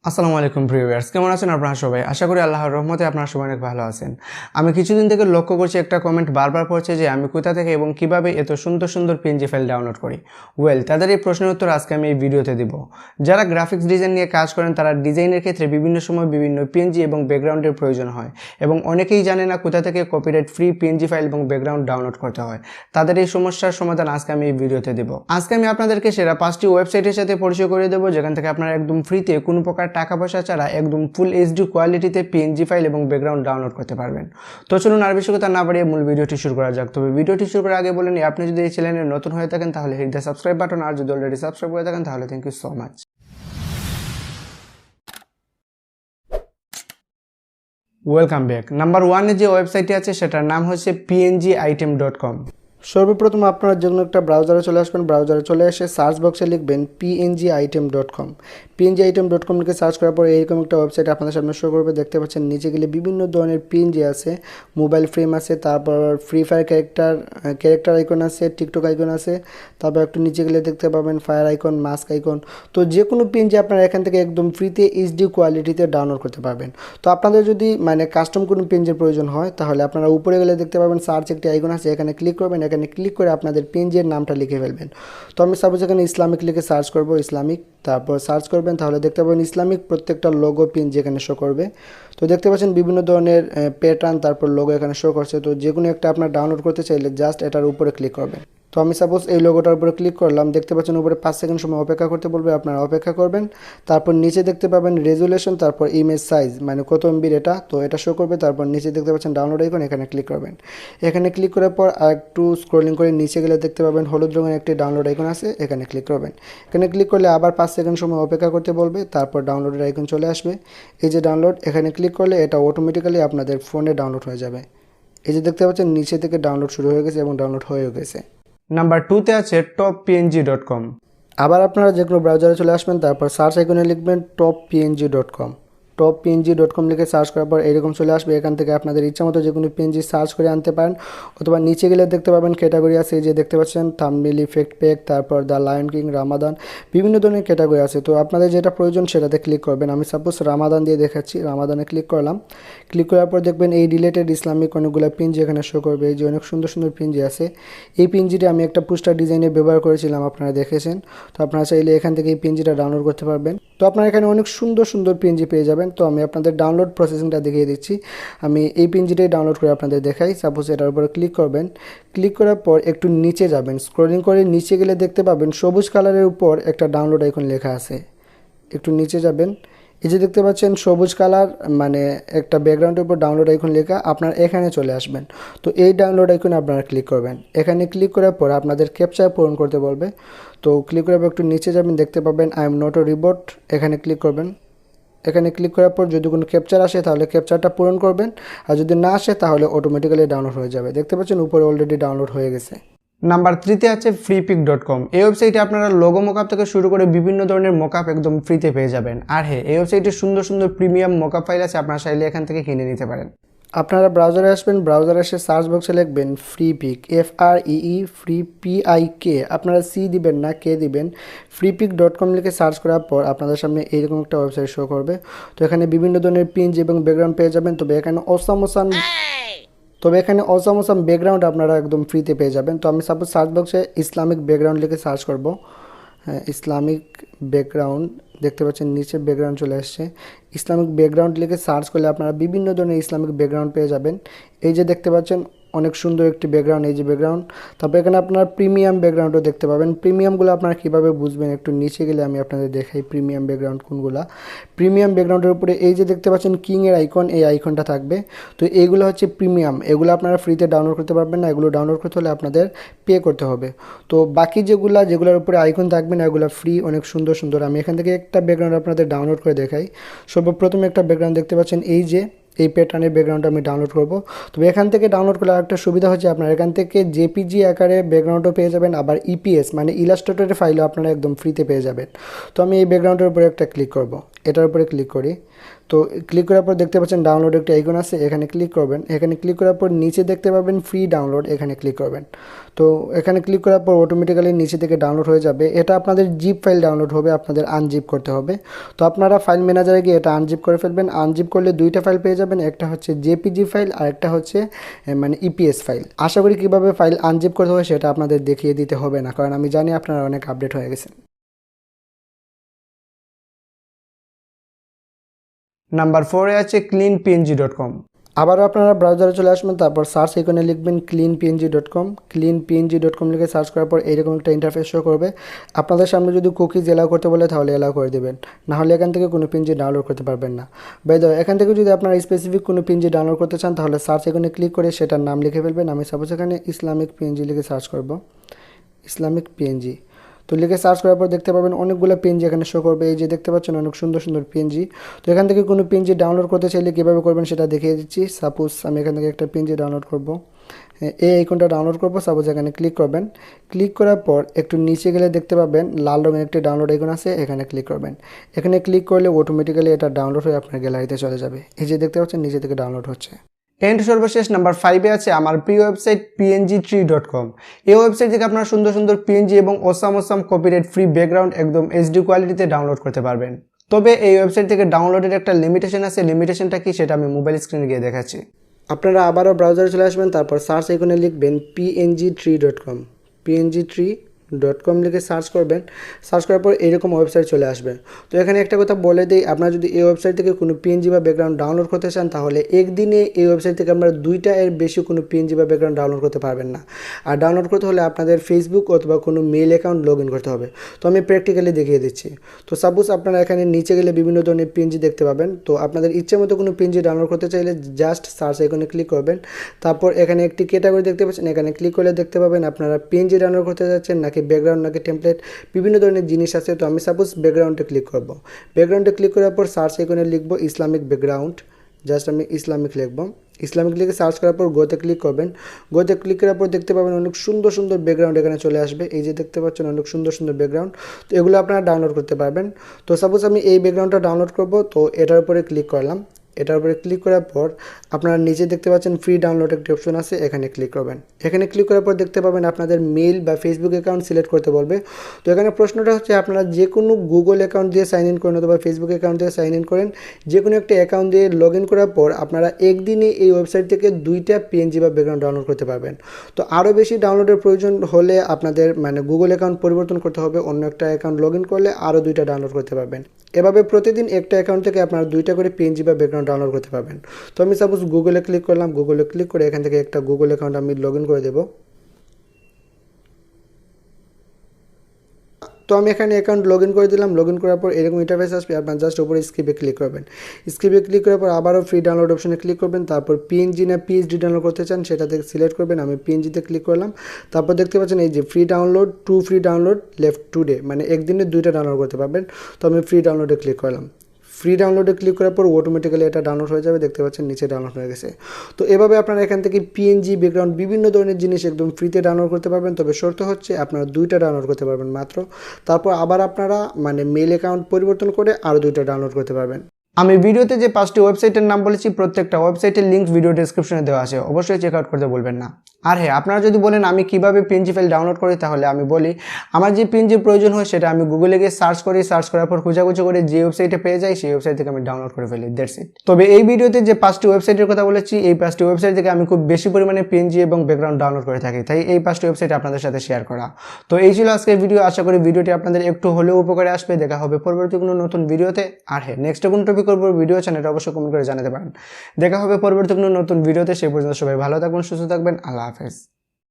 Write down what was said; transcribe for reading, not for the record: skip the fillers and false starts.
আসসালামু আলাইকুম ভিউয়ার্স, কেমন আছেন আপনারা সবাই? আশা করি আল্লাহর রহমতে আপনারা সবাই অনেক ভালো আছেন। আমি কিছুদিন থেকে লক্ষ্য করছি একটা কমেন্ট বারবার পড়ছে যে আমি কোথা থেকে এবং কিভাবে এত সুন্দর সুন্দর পিএনজি ফাইল ডাউনলোড করি। তাদের এই প্রশ্নের উত্তর আজকে আমি এই ভিডিওতে দিব। যারা গ্রাফিক্স ডিজাইন নিয়ে কাজ করেন তারা ডিজাইনের ক্ষেত্রে বিভিন্ন সময় বিভিন্ন পিএনজি এবং ব্যাকগ্রাউন্ডের প্রয়োজন হয় এবং অনেকেই জানে না কোথা থেকে কপিরাইট ফ্রি পিএনজি ফাইল এবং ব্যাকগ্রাউন্ড ডাউনলোড করতে হয়। তাদের এই সমস্যার সমাধান আজকে আমি এই ভিডিওতে দেব। আজকে আমি আপনাদেরকে সেরা 5টি ওয়েবসাইটের সাথে পরিচয় করে দেবো যেখান থেকে আপনারা একদম ফ্রিতে কোনো প্রকার টাকা পয়সা ছাড়া একদম ফুল এইচডি কোয়ালিটিতে পিএনজি ফাইল এবং ব্যাকগ্রাউন্ড ডাউনলোড করতে পারবেন। তো চলুন আর বেশি কথা না বাড়িয়ে মূল ভিডিওটি শুরু করা যাক। তবে ভিডিওটি শুরু করার আগে বলে নিই, আপনি যদি এই চ্যানেলে নতুন হয়ে থাকেন তাহলে হিট দ্য সাবস্ক্রাইব বাটন, আর যদি অলরেডি সাবস্ক্রাইব করে থাকেন তাহলে thank you so much. Welcome back. Number 1-এ যে ওয়েবসাইটটি আছে সেটার নাম হচ্ছে pngitem.com। সর্বপ্রথম আপনারা যে কোনো একটা ব্রাউজারে চলে আসবেন, ব্রাউজারে চলে এসে সার্চ বক্সে লিখবেন pngitem.com। pngitem.com লিখে সার্চ করার পরে এরকম একটা ওয়েবসাইট আপনাদের সামনে শো করবে। দেখতে পাচ্ছেন নিচে গেলে বিভিন্ন ধরনের পিএনজি আছে, মোবাইল ফ্রেম আছে, তারপর ফ্রি ফায়ার ক্যারেক্টার আইকন আছে, টিকটক আইকন আছে, তারপর একটু নিচে গেলে দেখতে পাবেন ফায়ার আইকন, মাস্ক আইকন। তো যে কোনো পিএনজি আপনারা এখান থেকে একদম ফ্রিতে এইচডি কোয়ালিটিতে ডাউনলোড করতে পারবেন। তো আপনাদের যদি কাস্টম কোনো পিএনজির প্রয়োজন হয় তাহলে আপনারা উপরে গেলে দেখতে পাবেন সার্চ একটি আইকন আছে, এখানে ক্লিক করবেন। এখানে ক্লিক করে আপনাদের পিএনজির নামটা লিখে ফেলবেন। তো আমি সাপোজ এখানে ইসলামিক লিখে সার্চ করব, ইসলামিক, তারপর সার্চ করবেন তাহলে দেখতে পাবেন ইসলামিক প্রত্যেকটা লোগো পিএনজি এখানে শো করবে। তো দেখতে পাচ্ছেন বিভিন্ন ধরনের প্যাটার্ন, তারপর লোগো এখানে শো করছে। তো যে কোনো একটা আপনার ডাউনলোড করতে চাইলে জাস্ট এটার উপরে ক্লিক করবেন। তো আমি সাপোজ এই লোগোটার উপরে ক্লিক করলাম, দেখতে পাচ্ছেন উপরে 5 সেকেন্ড সময় অপেক্ষা করতে বলবে, আপনারা অপেক্ষা করবেন। তারপর নিচে দেখতে পাবেন রেজুলেশন, তারপর ইমেজ সাইজ কত এমবির এটা, তো এটা শো করবে। তারপর নিচে দেখতে পাচ্ছেন ডাউনলোড আইকন, এখানে ক্লিক করবেন। এখানে ক্লিক করার পর আর একটু স্ক্রলিং করে নিচে গেলে দেখতে পাবেন হলুদ রঙের একটি ডাউনলোড আইকন আছে, এখানে ক্লিক করবেন। এখানে ক্লিক করলে আবার 5 সেকেন্ড সময় অপেক্ষা করতে বলবে, তারপর ডাউনলোডের আইকন চলে আসবে। এই যে ডাউনলোড, এখানে ক্লিক করলে এটা অটোমেটিক্যালি আপনাদের ফোনে ডাউনলোড হয়ে যাবে। এই যে দেখতে পাচ্ছেন নিচে থেকে ডাউনলোড শুরু হয়ে গেছে এবং ডাউনলোড হয়েও গেছে। নাম্বার 2-তে আছে toppng.com। আবার আপনারা যে কোনো ব্রাউজারে চলে আসবেন, তারপর সার্চ আইকনে লিখবেন toppng.com। toppng.com লিখে সার্চ করার পর এরকম চলে আসবে। এখান থেকে আপনাদের ইচ্ছা মতো যে কোনো পিএনজি সার্চ করে আনতে পারেন, অথবা নিচে গেলে দেখতে পাবেন ক্যাটাগরি আছে, এই যে দেখতে পাচ্ছেন থাম্বনেল, ইফেক্ট প্যাক, তারপর দ্য লায়ন কিং, রামাদান, বিভিন্ন ধরনের ক্যাটাগরি আছে। তো আপনাদের যেটা প্রয়োজন সেটাতে ক্লিক করবেন। আমি সাপোজ রামাদান দিয়ে দেখাচ্ছি, রামাদানে ক্লিক করলাম। ক্লিক করার পর দেখবেন এই রিলেটেড ইসলামিক অনেকগুলো পিএনজি এখানে শো করবে। এই যে অনেক সুন্দর সুন্দর পিএনজি আছে। এই পিএনজিটা আমি একটা পোস্টার ডিজাইনে ব্যবহার করেছিলাম, আপনারা দেখেছেন। তো আপনারা চাইলে এখান থেকে এই পিএনজিটা ডাউনলোড করতে পারবেন। তো আপনারা এখানে অনেক সুন্দর সুন্দর পিএনজি পেয়ে যাবেন। তো আমি আপনাদের ডাউনলোড প্রসেসিংটা দেখিয়ে দিচ্ছি। আমি এই পিএনজিটাই ডাউনলোড করে আপনাদের দেখাই। সাপোজ এটার উপরে ক্লিক করবেন। ক্লিক করার পর একটু নিচে যাবেন, স্ক্রলিং করে নিচে গেলে দেখতে পাবেন সবুজ কালারের উপর একটা ডাউনলোড আইকন লেখা আছে, একটু নিচে যাবেন। এই যে দেখতে পাচ্ছেন সবুজ কালার একটা ব্যাকগ্রাউন্ডের উপর ডাউনলোড আইকন লেখা, আপনার এখানে চলে আসবেন। তো এই ডাউনলোড আইকনে আপনারা ক্লিক করবেন। এখানে ক্লিক করার পর আপনাদের ক্যাপচা পূরণ করতে বলবে। তো ক্লিক করার পর একটু নিচে যাবেন, দেখতে পাবেন I am not a robot, এখানে ক্লিক করবেন। এখানে ক্লিক করার পর যদি কোনো ক্যাপচার আসে তাহলে ক্যাপচারটা পূরণ করবেন, আর যদি না আসে তাহলে অটোমেটিক্যালি ডাউনলোড হয়ে যাবে। দেখতে পাচ্ছেন উপরে অলরেডি ডাউনলোড হয়ে গেছে। নাম্বার 3-তে আছে freepik.com। এই ওয়েবসাইটে আপনারা লোগো মোকআপ থেকে শুরু করে বিভিন্ন ধরনের মোকআপ একদম ফ্রিতে পেয়ে যাবেন। আর হ্যাঁ, এই ওয়েবসাইটে সুন্দর সুন্দর প্রিমিয়াম মোকআপ ফাইল আছে, আপনারা চাইলে এখান থেকে কিনে নিতে পারেন। আপনারা ব্রাউজারে আসবেন, ব্রাউজারে এসে সার্চ বক্সে লিখবেন ফ্রিপিক, ফ্রি PIK, আপনারা সি দিবেন না, কে দিবেন। freepik.com লিখে সার্চ করার পর আপনাদের সামনে এইরকম একটা ওয়েবসাইট শো করবে। তো এখানে বিভিন্ন ধরনের পিএনজি এবং ব্যাকগ্রাউন্ড পেয়ে যাবেন। তবে এখানে অসাম ব্যাকগ্রাউন্ড আপনারা একদম ফ্রিতে পেয়ে যাবেন। তো আমি সাপোজ সার্চ বক্সে ইসলামিক ব্যাকগ্রাউন্ড লিখে সার্চ করব। হ্যাঁ, ইসলামিক ব্যাকগ্রাউন্ড, দেখতে পাচ্ছেন নিচে ব্যাকগ্রাউন্ড চলে আসছে। ইসলামিক ব্যাকগ্রাউন্ড লিখে সার্চ করলে আপনারা বিভিন্ন ধরনের ইসলামিক ব্যাকগ্রাউন্ড পেয়ে যাবেন। এই যে দেখতে পাচ্ছেন অনেক সুন্দর একটি ব্যাকগ্রাউন্ড, এই যে ব্যাকগ্রাউন্ড। তারপর এখানে আপনারা প্রিমিয়াম ব্যাকগ্রাউন্ডও দেখতে পাবেন। প্রিমিয়ামগুলো আপনারা কীভাবে বুঝবেন, একটু নিচে গেলে আমি আপনাদের দেখাই প্রিমিয়াম ব্যাকগ্রাউন্ড কোনগুলা। প্রিমিয়াম ব্যাকগ্রাউন্ডের উপরে এই যে দেখতে পাচ্ছেন কিংয়ের আইকন, এই আইকনটা থাকবে। তো এইগুলো হচ্ছে প্রিমিয়াম, এগুলো আপনারা ফ্রিতে ডাউনলোড করতে পারবেন না, এগুলো ডাউনলোড করতে হলে আপনাদের পে করতে হবে। তো বাকি যেগুলোর উপরে আইকন থাকবে না, এগুলো ফ্রি, অনেক সুন্দর সুন্দর। আমি এখান থেকে একটা ব্যাকগ্রাউন্ড আপনাদের ডাউনলোড করে দেখাই। সর্বপ্রথমে একটা ব্যাকগ্রাউন্ড দেখতে পাচ্ছেন, এই প্যাটার্নের ব্যাকগ্রাউন্ডটা আমি ডাউনলোড করব। তবে এখান থেকে ডাউনলোড করলে একটা সুবিধা হচ্ছে আপনার এখান থেকে জেপিজি আকারে ব্যাকগ্রাউন্ডও পেয়ে যাবেন, আবার ইপিএস ইলাস্ট্রেটরের ফাইলও আপনারা একদম ফ্রিতে পেয়ে যাবেন। তো আমি এই ব্যাকগ্রাউন্ডের উপরে একটা ক্লিক করব। এটার উপরে ক্লিক করি। তো ক্লিক করার পর দেখতে পাচ্ছেন ডাউনলোড একটা আইকন আছে, এখানে ক্লিক করবেন। এখানে ক্লিক করার পর নিচে দেখতে পাবেন ফ্রি ডাউনলোড, এখানে ক্লিক করবেন। তো এখানে ক্লিক করার পর অটোমেটিক্যালি নিচে থেকে ডাউনলোড হয়ে যাবে। এটা আপনাদের জিপ ফাইল ডাউনলোড হবে, আপনাদের আনজিপ করতে হবে। তো আপনারা ফাইল ম্যানেজারে গিয়ে এটা আনজিপ করে ফেলবেন। আনজিপ করলে দুইটা ফাইল পেয়ে যাবেন, একটা হচ্ছে জেপিজি ফাইল আর একটা হচ্ছে মানে ইপিএস ফাইল। আশা করি কীভাবে ফাইল আনজিপ করতে হয় সেটা আপনাদের দেখিয়ে দিতে হবে না, কারণ আমি জানি আপনারা অনেক আপডেট হয়ে গেছেন। নাম্বার 4-এ আছে cleanpng.com। আবারও আপনারা ব্রাউজারে চলে আসবেন, তারপর সার্চ আইকনে লিখবেন cleanpng.com। cleanpng.com লিখে সার্চ করার পর এইরকম একটা ইন্টারফেস শো করবে। আপনাদের সামনে যদি কুকিজ এলাও করতে বলে তাহলে এলাও করে দেবেন, নাহলে এখান থেকে কোনো পিএনজি ডাউনলোড করতে পারবেন না। বাই দ্য ওয়ে, এখান থেকে যদি আপনারা স্পেসিফিক কোনো পিএনজি ডাউনলোড করতে চান তাহলে সার্চ আইকনে ক্লিক করে সেটার নাম লিখে ফেলবেন। আমি সাপোজ এখানে ইসলামিক পিএনজি লিখে সার্চ করব, ইসলামিক পিএনজি। তো লিখে সার্চ করার পর দেখতে পাবেন অনেকগুলো পিএনজি এখানে শো করবে। এই যে দেখতে পাচ্ছেন অনেক সুন্দর সুন্দর পিএনজি। তো এখান থেকে কোনো পিএনজি ডাউনলোড করতে চাইলে কীভাবে করবেন সেটা দেখিয়ে দিচ্ছি। সাপোজ আমি এখান থেকে একটা পিএনজি ডাউনলোড করব, এই আইকনটা ডাউনলোড করব। সাপোজ এখানে ক্লিক করবেন। ক্লিক করার পর একটু নিচে গেলে দেখতে পাবেন লাল রঙের একটি ডাউনলোড আইকন আছে, এখানে ক্লিক করবেন। এখানে ক্লিক করলে অটোমেটিক্যালি এটা ডাউনলোড হয়ে আপনার গ্যালারিতে চলে যাবে। এই যে দেখতে পাচ্ছেন নিচে থেকে ডাউনলোড হচ্ছে। এন্ড সর্বশেষ নাম্বার 5-এ আছে আমার প্রিয় ওয়েবসাইট png3.com। এই ওয়েবসাইট থেকে আপনারা সুন্দর সুন্দর পিএনজি এবং অসাম কপিরাইট ফ্রি ব্যাকগ্রাউন্ড একদম এইচডি কোয়ালিটিতে ডাউনলোড করতে পারবেন। তবে এই ওয়েবসাইট থেকে ডাউনলোডের একটা লিমিটেশন আছে। লিমিটেশনটা কি সেটা আমি মোবাইল স্ক্রিনে গিয়ে দেখাচ্ছি। আপনারা আবারও ব্রাউজারে চলে আসবেন, তারপর সার্চ আইকনে লিখবেন png3.com। png3.com লিখে সার্চ করবেন। সার্চ করার পর এরকম ওয়েবসাইট চলে আসবে। তো এখানে একটা কথা বলে দিই, আপনারা যদি এই ওয়েবসাইট থেকে কোনো পিএনজি বা ব্যাকগ্রাউন্ড ডাউনলোড করতে চান তাহলে একদিনে এই ওয়েবসাইট থেকে আপনারা 2টা এর বেশি কোনো পিএনজি বা ব্যাকগ্রাউন্ড ডাউনলোড করতে পারবেন না। আর ডাউনলোড করতে হলে আপনাদের ফেসবুক অথবা কোনো মেল অ্যাকাউন্ট লগ ইন করতে হবে। তো আমি প্র্যাকটিক্যালি দেখিয়ে দিচ্ছি। তো সাপোজ আপনারা এখানে নিচে গেলে বিভিন্ন ধরনের পিএনজি দেখতে পাবেন। তো আপনাদের ইচ্ছে মতো কোনো পিএনজি ডাউনলোড করতে চাইলে জাস্ট সার্চ আইকনে ক্লিক করবেন। তারপর এখানে একটি ক্যাটাগরি দেখতে পাচ্ছেন, এখানে ক্লিক করলে দেখতে পাবেন আপনারা পিএনজি ডাউনলোড করতে যাচ্ছেন নাকি ব্যাকগ্রাউন্ড নাকি টেমপ্লেট, বিভিন্ন ধরনের জিনিস আছে। তো আমি সাপোজ ব্যাকগ্রাউন্ডে ক্লিক করব। ব্যাকগ্রাউন্ডে ক্লিক করার পর সার্চ আইকনে লিখব ইসলামিক ব্যাকগ্রাউন্ড। জাস্ট আমি ইসলামিক লিখব। ইসলামিক লিখে সার্চ করার পর গোতে ক্লিক করবেন। গোতে ক্লিক করার পর দেখতে পাবেন অনেক সুন্দর সুন্দর ব্যাকগ্রাউন্ড এখানে চলে আসবে। এই যে দেখতে পাচ্ছেন অনেক সুন্দর সুন্দর ব্যাকগ্রাউন্ড। তো এগুলো আপনারা ডাউনলোড করতে পারবেন। তো সাপোজ আমি এই ব্যাকগ্রাউন্ডটা ডাউনলোড করব। তো এটার উপরে ক্লিক করলাম। এটার উপরে ক্লিক করার পর আপনারা নিচে দেখতে পাচ্ছেন ফ্রি ডাউনলোড একটি অপশন আছে, এখানে ক্লিক করবেন। এখানে ক্লিক করার পর দেখতে পাবেন আপনাদের মেল বা ফেসবুক অ্যাকাউন্ট সিলেক্ট করতে বলবে। তো এখানে প্রশ্নটা হচ্ছে আপনারা যে কোনো গুগল অ্যাকাউন্ট দিয়ে সাইন ইন করেন অথবা ফেসবুক অ্যাকাউন্ট দিয়ে সাইন ইন করেন, যে কোনো একটা অ্যাকাউন্ট দিয়ে লগ ইন করার পর আপনারা একদিনে এই ওয়েবসাইট থেকে 2টা পিএনজি বা ব্যাকগ্রাউন্ড ডাউনলোড করতে পারবেন। তো আরও বেশি ডাউনলোডের প্রয়োজন হলে আপনাদের মানে গুগল অ্যাকাউন্ট পরিবর্তন করতে হবে, অন্য একটা অ্যাকাউন্ট লগ ইন করলে আরও 2টা ডাউনলোড করতে পারবেন। এভাবে প্রতিদিন একটা অ্যাকাউন্ট থেকে আপনারা 2টা করে পিএনজি বা ব্যাকগ্রাউন্ড ডাউনলোড করতে পারবেন। তো আমি সাপোজ গুগলে ক্লিক করলাম। গুগলে ক্লিক করে এখান থেকে একটা গুগল অ্যাকাউন্ট আমি লগ ইন করে দেবো। তো আমি এখানে অ্যাকাউন্ট লগ ইন করে দিলাম। লগ ইন করার পর এরকম ইন্টারফেস আসবে। আপনার জাস্ট উপরে স্ক্রিপে ক্লিক করবেন। স্ক্রিপে ক্লিক করার পর আবারও ফ্রি ডাউনলোড অপশনে ক্লিক করবেন। তারপর পিএনজি না পিএইচডি ডাউনলোড করতে চান সেটাতে সিলেক্ট করবেন। আমি পিএনজিতে ক্লিক করলাম। তারপর দেখতে পাচ্ছেন এই যে free download, 2 free download left today, মানে একদিনে 2টা ডাউনলোড করতে পারবেন। তো আমি ফ্রি ডাউনলোডে ক্লিক করলাম। ফ্রি ডাউনলোডে ক্লিক করার পর অটোমেটিক্যালি এটা ডাউনলোড হয়ে যাবে। দেখতে পাচ্ছেন নিচে ডাউনলোড হয়ে গেছে। তো এভাবে আপনারা এখান থেকে পিএনজি ব্যাকগ্রাউন্ড বিভিন্ন ধরনের জিনিস একদম ফ্রিতে ডাউনলোড করতে পারবেন। তবে শর্ত হচ্ছে আপনারা 2টা ডাউনলোড করতে পারবেন মাত্র। তারপর আবার আপনারা মানে মেল অ্যাকাউন্ট পরিবর্তন করে আরও 2টা ডাউনলোড করতে পারবেন। আমি ভিডিওতে যে 5টি ওয়েবসাইটের নাম বলেছি প্রত্যেকটা ওয়েবসাইটের লিঙ্ক ভিডিও ডেসক্রিপশনে দেওয়া আছে, অবশ্যই চেক আউট করতে বলবেন না। আর হ্যাঁ, আপনারা যদি বলেন আমি কিভাবে পিএনজি ফাইল ডাউনলোড করি, তাহলে আমি বলি আমার যে পিএনজির প্রয়োজন হয় সেটা আমি গুগলে গিয়ে সার্চ করি। সার্চ করার পর খোঁজাখুঁজি করে যে ওয়েবসাইটে পেয়ে যাই সেই ওয়েবসাইট থেকে আমি ডাউনলোড করে ফেলি। That's it. তবে এই ভিডিওতে যে 5টি ওয়েবসাইটের কথা বলেছি এই 5টি ওয়েবসাইট থেকে আমি খুব বেশি পরিমাণে পিএনজি এবং ব্যাকগ্রাউন্ড ডাউনলোড করে থাকি, তাই এই 5টি ওয়েবসাইট আপনাদের সাথে শেয়ার করা। তো এই ছিল আজকের ভিডিও। আশা করি ভিডিওটি আপনাদের একটু হলেও উপকারে আসবে। দেখা হবে পরবর্তী কোনো নতুন ভিডিওতে। আর হ্যাঁ, নেক্সট কোন টপিক করবো ভিডিও চ্যানেল অবশ্যই কমেন্ট করে জানাতে পারেন। দেখা হবে পরবর্তী কোনো নতুন ভিডিওতে। সেই পর্যন্ত সবাই ভালো থাকবেন, সুস্থ থাকবেন। আল্লাহ হাফেজ।